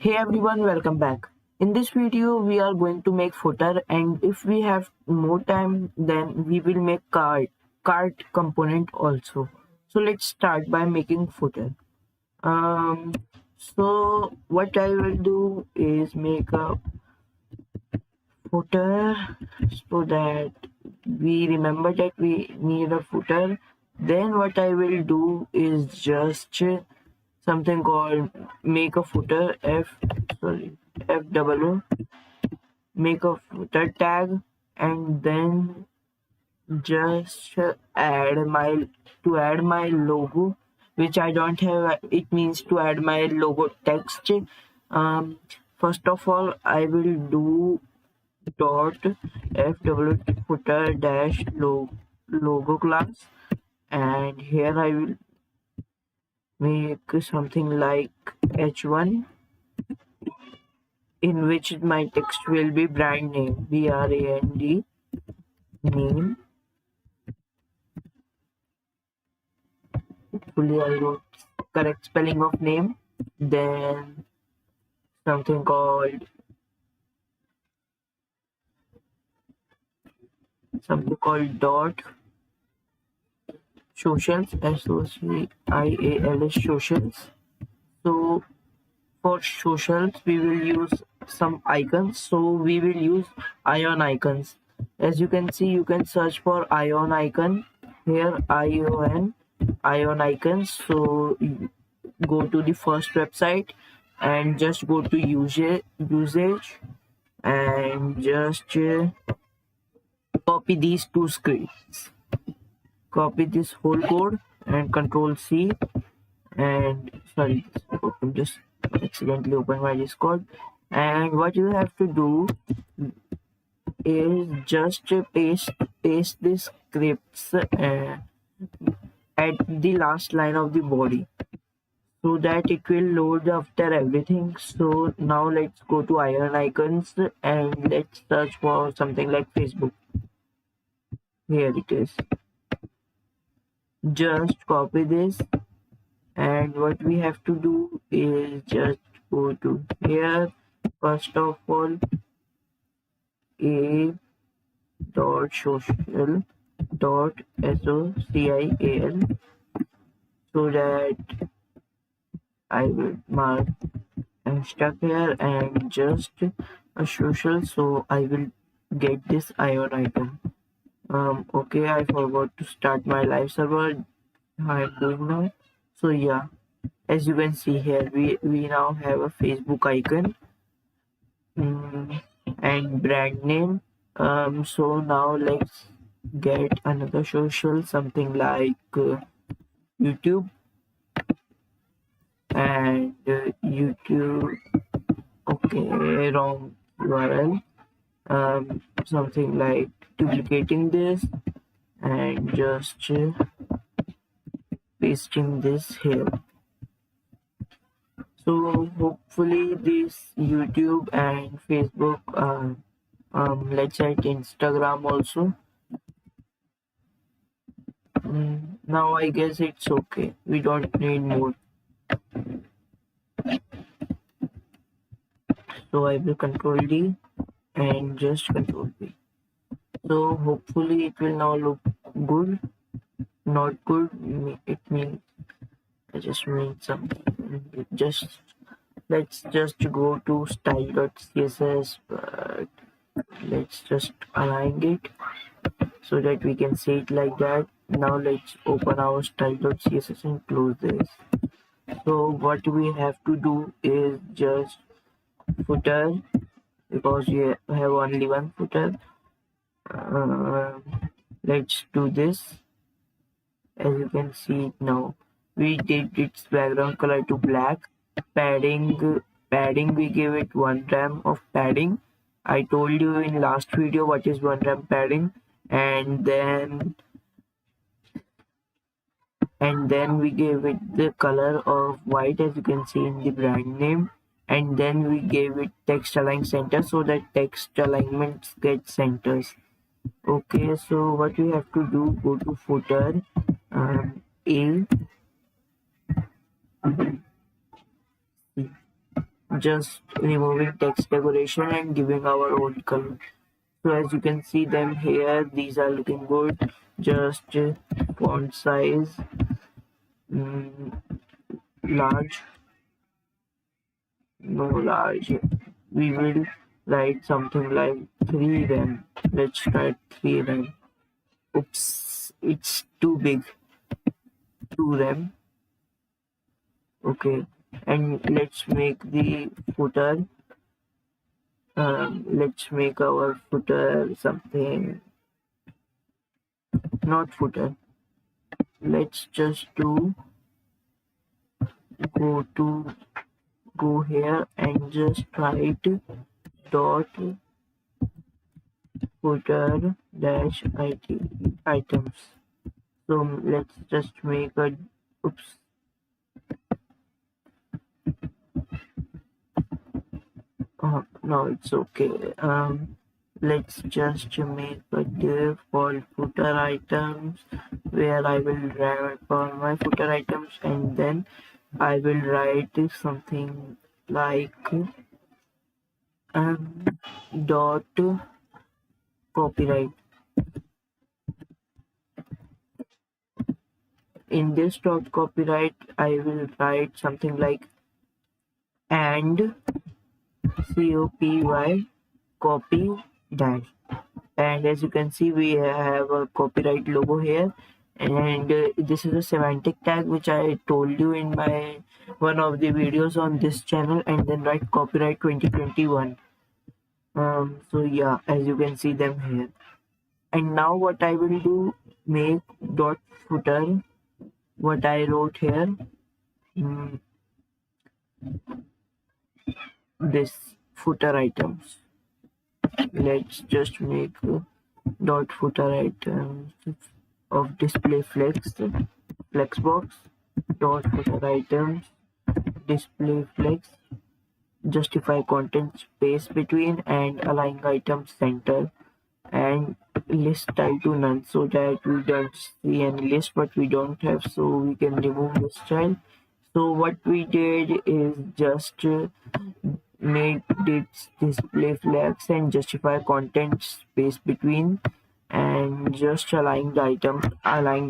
Hey everyone, welcome back. In this video, we are going to make footer, and if we have more time, then we will make cart component also. So let's start by making footer. Um, so what I will do is make a footer so that we remember that we need a footer. Then what I will do is just something called make a footer f double make a footer tag, and then just add my logo, which I don't have. It means to add my logo text. First of all, I will do dot fw footer dash logo class, and here I will make something like h1, in which my text will be brand name, brand name. Hopefully I wrote correct spelling of name. Then something called dot socials, socials, socials. So for socials we will use some icons, so we will use ion icons. As you can see, you can search for ion icon here, ion icons. So you go to the first website and just go to usage and just copy these two scripts, copy this whole code and control C. And sorry, just accidentally opened my Discord. And what you have to do is just paste these scripts at the last line of the body, so that it will load after everything. So now let's go to iron icons and let's search for something like Facebook. Here it is. Just copy this, and what we have to do is just go to here. First of all, a dot social dot social, so that I will mark and stuck here, and just a social, so I will get this ion icon. Okay, I forgot to start my live server. I'm doing now. So yeah, as you can see here, we now have a Facebook icon, and brand name. So now let's get another social, something like YouTube, and YouTube. Okay, wrong URL. Something like duplicating this and just pasting this here. So hopefully this YouTube and Facebook, let's say Instagram also. Now I guess it's okay. We don't need more. So I will control D and just control V. So hopefully it will now look good. Not good, it means I just made something. Let's just go to style.css, but let's just align it so that we can see it like that. Now let's open our style.css and close this. So what we have to do is just footer, because we have only one footer. Let's do this. As you can see now, we did its background color to black. Padding, we gave it 1 gram of padding. I told you in last video what is 1 gram padding. And then we gave it the color of white, as you can see in the brand name. And then we gave it text align center, so that text alignments get centers. Okay, so what we have to do, go to footer, A just removing text decoration and giving our own color. So as you can see them here, these are looking good. Just font size large, no large. We will write something like 3 then. Let's try 3 then. Oops, it's too big. 2 rem. Okay, and let's make the footer. Let's make our footer something, not footer. Let's just do go here and just write dot footer dash items. So let's just make a oops. No, it's okay. Let's just make a div called footer items where I will write all my footer items, and then I will write something like dot copyright. In this dot copyright, I will write something like and copy dash. And as you can see, we have a copyright logo here, and this is a semantic tag which I told you in my one of the videos on this channel, and then write copyright 2021. So yeah, as you can see them here. And now what I will do, make dot footer, what I wrote here, this footer items. Let's just make dot footer items of display flexbox dot footer items display flex, justify content space between, and align items center, and list style to none, so that we don't see any list, but we don't have, so we can remove this style. So what we did is just made it display flex and justify content space between, and just aligned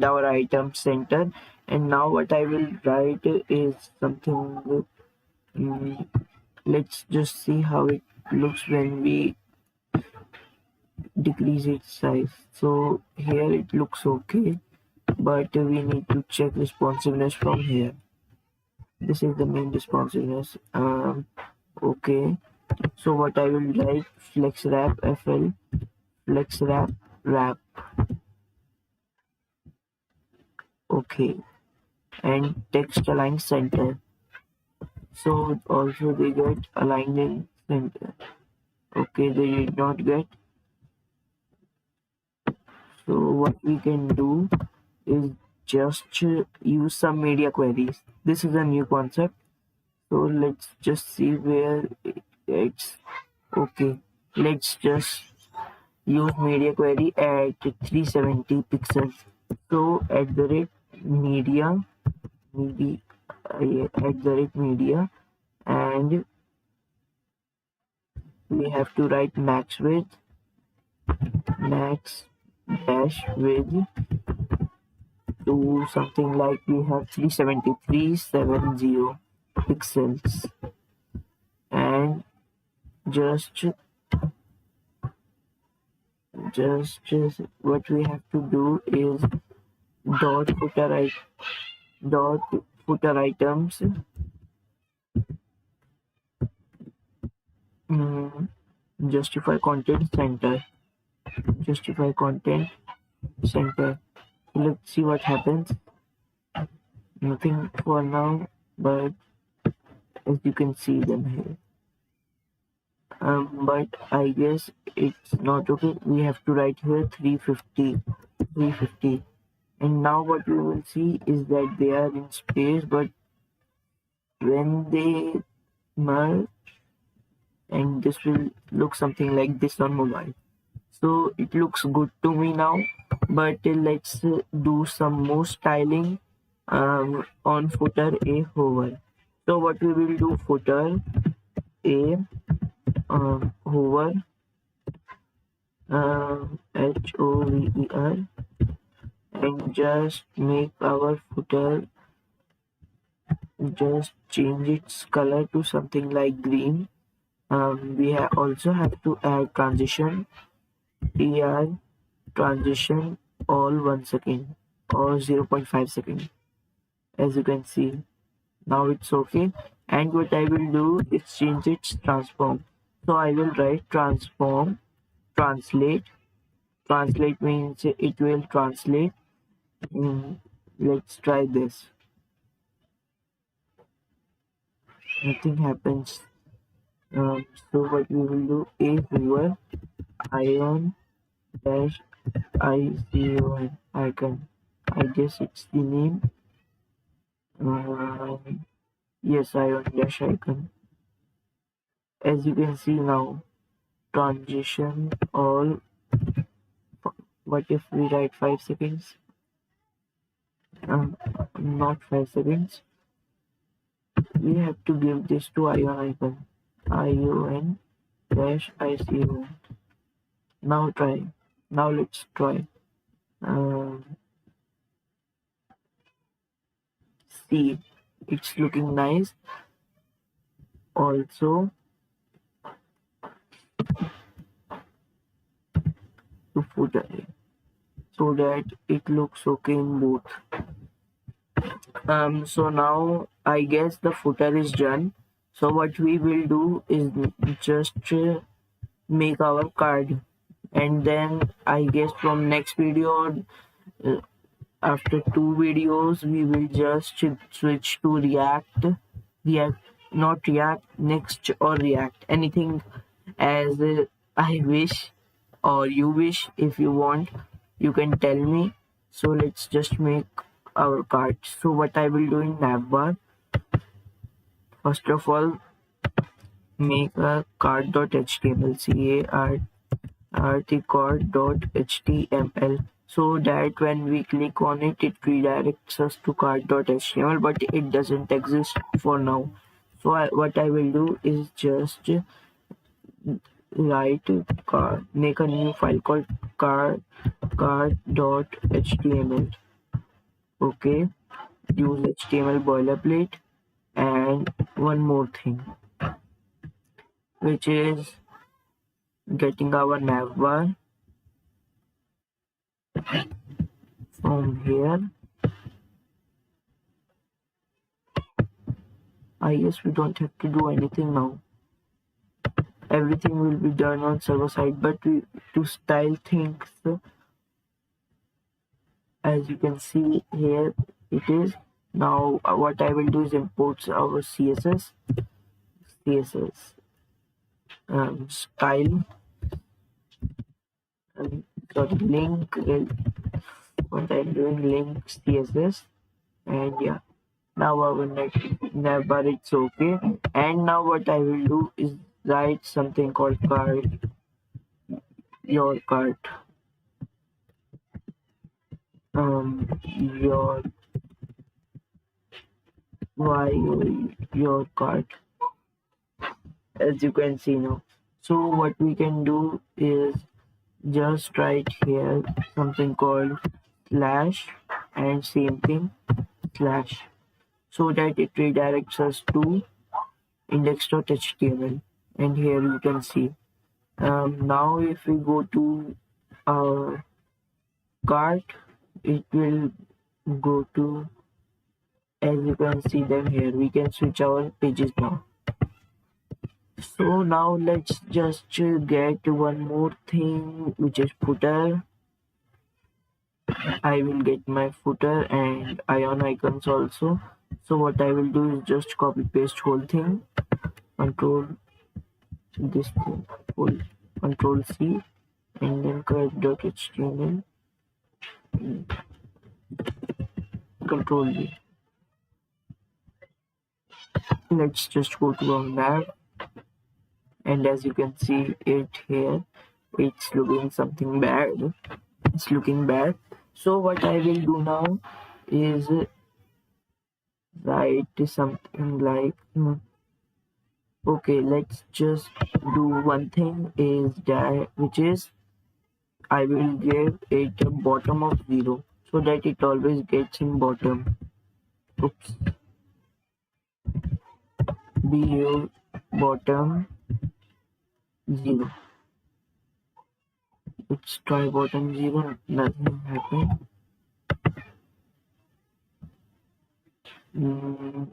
our item center. And now what I will write is something, let's just see how it looks when we decrease its size. So here it looks okay, but we need to check responsiveness from here. This is the main responsiveness. Okay, so what I will write, flex wrap wrap. Okay, and text align center, so also they get aligned in center. Okay, they did not get. So what we can do is just use some media queries. This is a new concept, so let's just see where it's okay. Let's just use media query at 370 pixels. So at the rate media, and we have to write max dash width to something like we have 370 pixels, and just what we have to do is dot footer items, justify content center. Let's see what happens. Nothing for now, but as you can see them here. But I guess it's not okay. We have to write here 350. And now what we will see is that they are in space, but when they merge, and this will look something like this on mobile. So it looks good to me now, but let's do some more styling on footer a hover. So what we will do, footer A hover HOVER, and just make our footer, just change its color to something like green. We also have to add transition, TR transition all 1 second or 0.5 second, as you can see. Now it's okay. And what I will do is change its transform. So I will write transform, translate. Translate means it will translate. Let's try this. Nothing happens. So what we will do is hover ion dash icon icon. I guess it's the name. Yes, ion dash icon. As you can see now, transition all. What if we write 5 seconds? Not 5 seconds. We have to give this to ion icon. ION dash ICON. Now try. Now let's try. See, it's looking nice. Also, to footer so that it looks okay in both. So now I guess the footer is done. So what we will do is just make our card, and then I guess from next video, uh, after 2 videos, we will just switch to React, not React, Next or React, anything as I wish or you wish. If you want, you can tell me. So let's just make our card. So what I will do in navbar, first of all, make a card.html, card.html, so that when we click on it, it redirects us to card.html, but it doesn't exist for now. So what I will do is just make a new file called card.html. Okay, use HTML boilerplate, and one more thing, which is getting our navbar from here. I guess we don't have to do anything now. Everything will be done on server side, but to style things, as you can see here, it is. Now what I will do is import our css style, sorry, link, what I'm doing, link css, and yeah, now our navbar it's okay. And now what I will do is write something called card, your cart, your your cart, as you can see now. So what we can do is just write here something called slash, and same thing slash, so that it redirects us to index.html. And here you can see, now if we go to our cart, it will go to, as you can see them here, we can switch our pages now. So now let's just get one more thing, which is footer. I will get my footer and ion icons also. So what I will do is just copy paste whole thing, control this thing, control C, and then correct.html, control V. Let's just go to our nav, and as you can see it here, it's looking something bad. It's looking bad. So what I will do now is write something like Okay, let's just do one thing is that which is I will give it a bottom of 0 so that it always gets in bottom. Oops. Bu bottom 0. Let's try bottom 0. Nothing happened. Mm,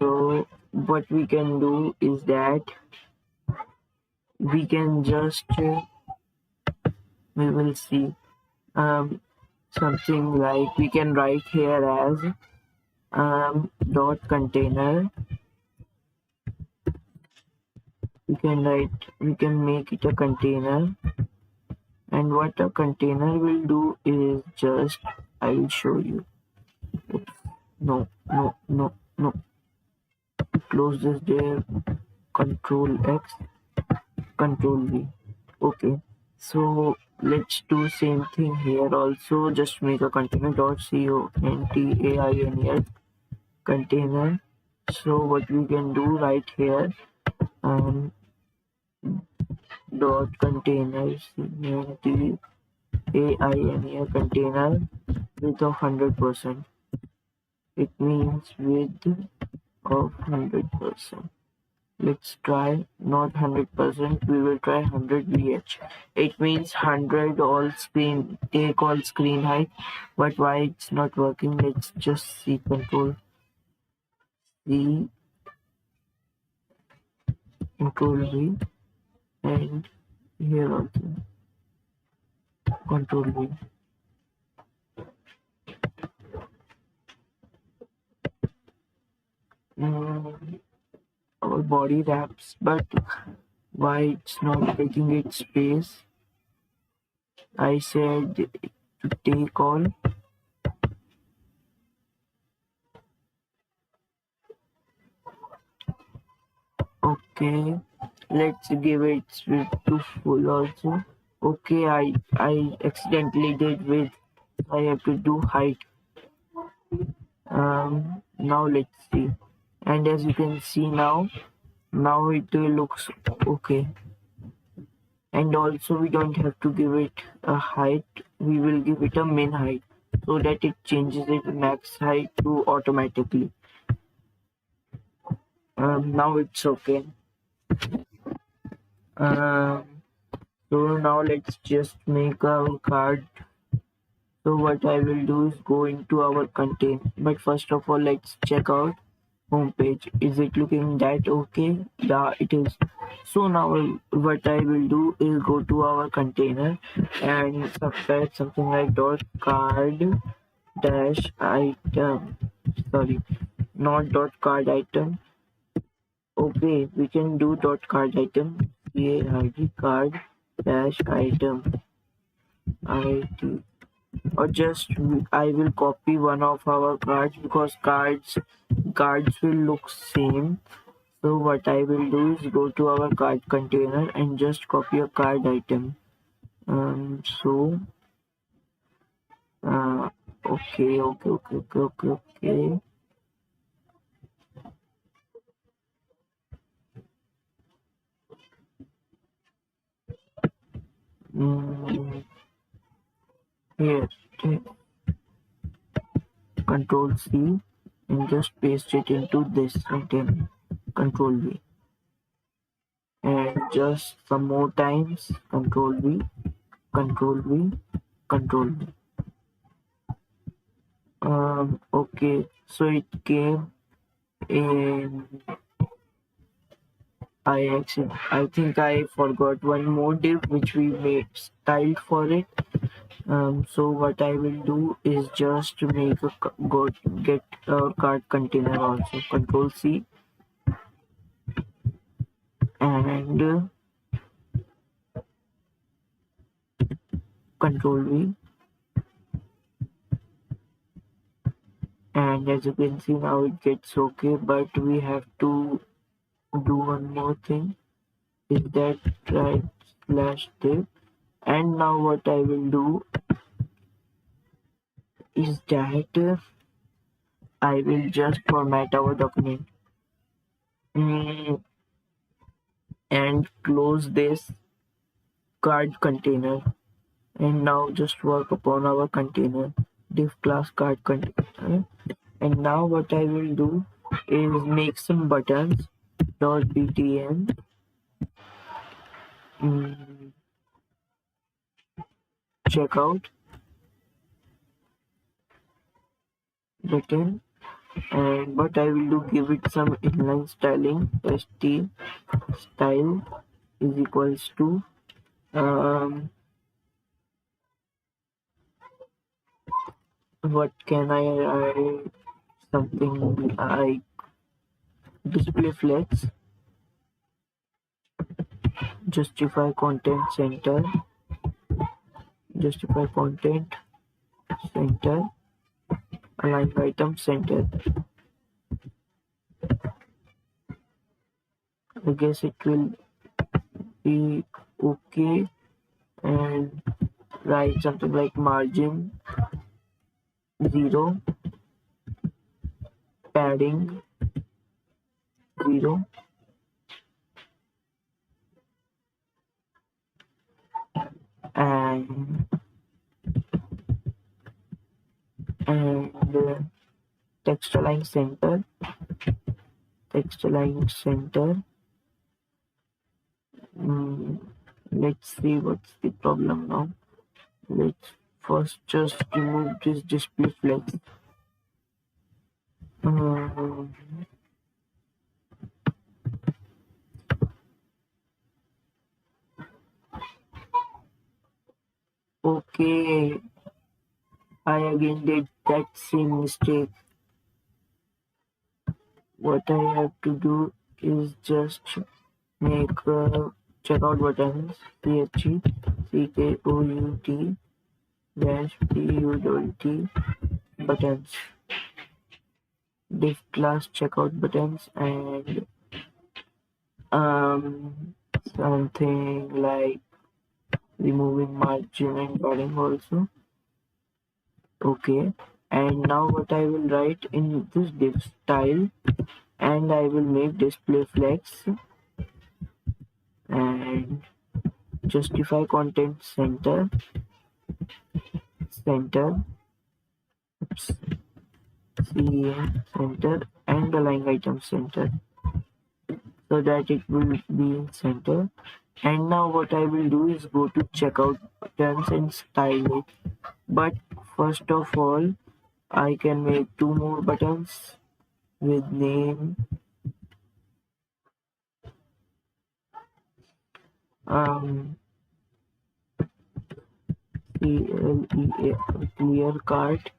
so what we can do is that we can just we will see something like we can write here as dot container. We can make it a container, and what a container will do is just I will show you. Oops. No, no, no, no. Close this there. Control X, Control V. Okay, so let's do same thing here also. Just make a container dot container container. So what we can do right here um dot container container container width of 100%. It means width of 100%. Let's try not 100%. We will try 100 VH. It means 100 all screen take all screen height. But why it's not working? Let's just see Control V, Control V, and here also Control V. Our body wraps, but why it's not taking its space? I said to take all. Okay, let's give it to full also. Okay, I accidentally did with. I have to do height. Now let's see. And as you can see now it looks okay. And also we don't have to give it a height. We will give it a min height so that it changes its max height to automatically. Now it's okay. So now let's just make our card. So what I will do is go into our content, but first of all let's check out homepage. Is it looking that okay? Yeah, it is. So now what I will do is go to our container and subtract something like dot card dash item. Sorry, not dot card item. Okay, we can do dot card item. CARD card dash item IT, or just I will copy one of our cards because cards will look same. So what I will do is go to our card container and just copy a card item. So okay. Mm, Here, Control C and just paste it into this container. Control V and just some more times. Control V, Control V, Control V. Okay, so it came in. I think I forgot one more div which we made styled for it. So what I will do is just make a get a card container also. Control C and Control V, and as you can see now it gets okay, but we have to do one more thing is that right slash div. And now what I will do is that I will just format our document and close this card container. And now just work upon our container, div class card container. And now what I will do is make some buttons dot btn checkout button. And what I will do, give it some inline styling. St style is equals to what can I write, something like display flex, justify content center, justify content center, align item center. I guess it will be okay. And write something like margin 0, padding 0, and text align center, text align center. Let's see what's the problem now. Let's first just remove this display flex. Okay, I again did that same mistake. What I have to do is just make checkout buttons CHECKOUT dash PUT buttons, div class checkout buttons, and something like removing margin and padding also. Okay, and now what I will write in this div style, and I will make display flex and justify content center CEM center and align item center, so that it will be in center. And now what I will do is go to checkout buttons and style it. But first of all, I can make 2 more buttons with name CLEA, clear cart,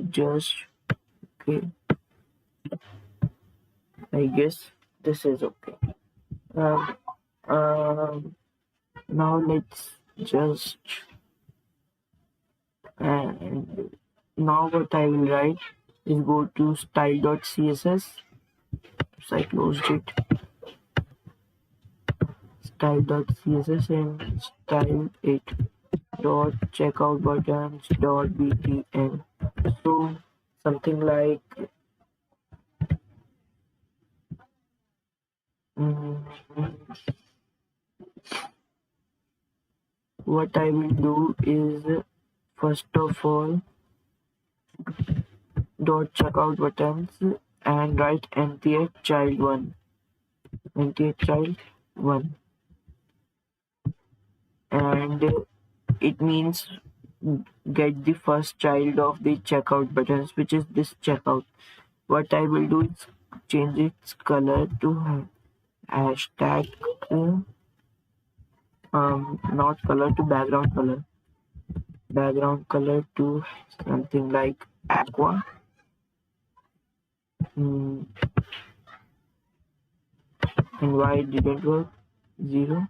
just okay. I guess this is okay. Um, Now let's just, and now what I will write is go to style.css. So I closed it. Style.css and style it dot checkout buttons dot btn. So something like what I will do is first of all dot checkout buttons and write nth child 1, nth child 1, and it means get the first child of the checkout buttons, which is this checkout. What I will do is change its color to hashtag, not color, to background color to something like aqua. And why it didn't work? 0.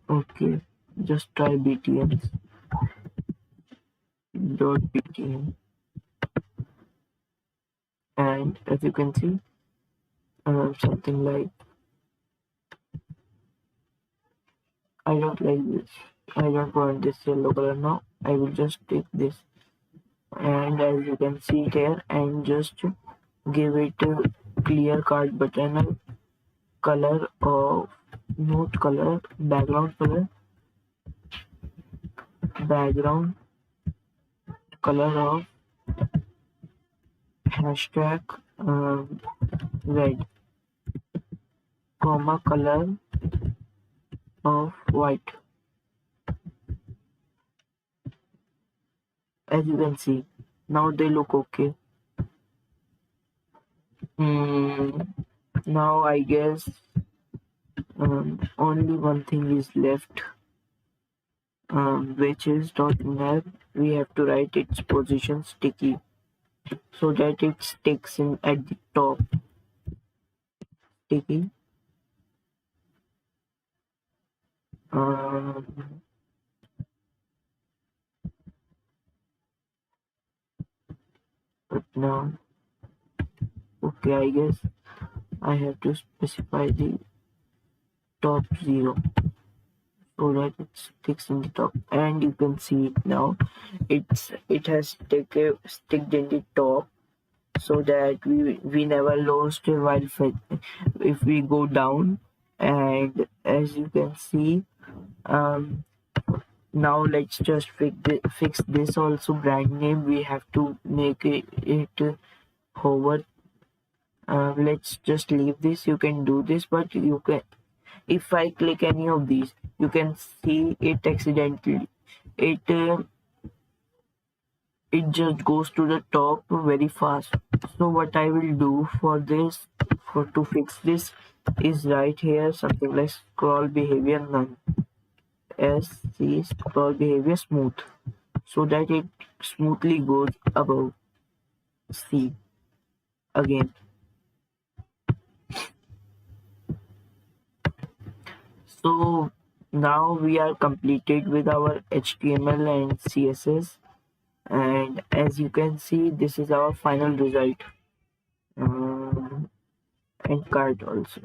Okay, just try btn dot btn, and as you can see, something like I don't like this. I don't want this yellow color now. I will just take this, and as you can see here, and just give it a clear card button color of note color, background color of hashtag red, comma color of white. As you can see, now they look okay. Now I guess only one thing is left, which is .nav. We have to write its position sticky so that it sticks in at the top. Sticky. Um, but now, okay, I guess I have to specify the top 0 so that it sticks in the top, and you can see it now. It has sticked in the top, so that we never lost it while if we go down. And as you can see, now let's just fix this also. Brand name, we have to make it hover. Let's just leave this. You can do this, but you can, if I click any of these, you can see it accidentally. It just goes to the top very fast. So what I will do for this, to fix this, is right here something like scroll behavior none, SC scroll behavior smooth, so that it smoothly goes above. C again. So now we are completed with our HTML and CSS, and as you can see, this is our final result, and card also.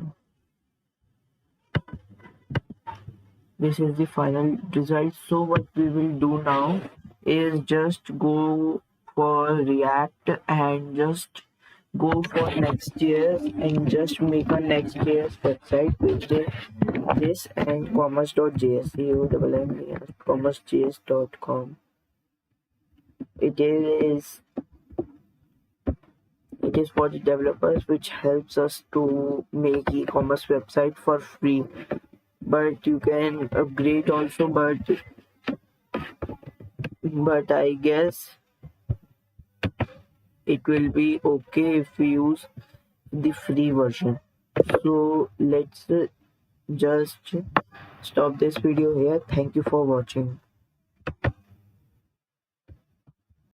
This is the final result. So what we will do now is just go for React and just go for Next.js and just make a Next.js website with this and commerce.js, commercejs.com. It is for the developers, which helps us to make e-commerce website for free. But you can upgrade also, but I guess it will be okay if we use the free version. So let's just stop this video here. Thank you for watching.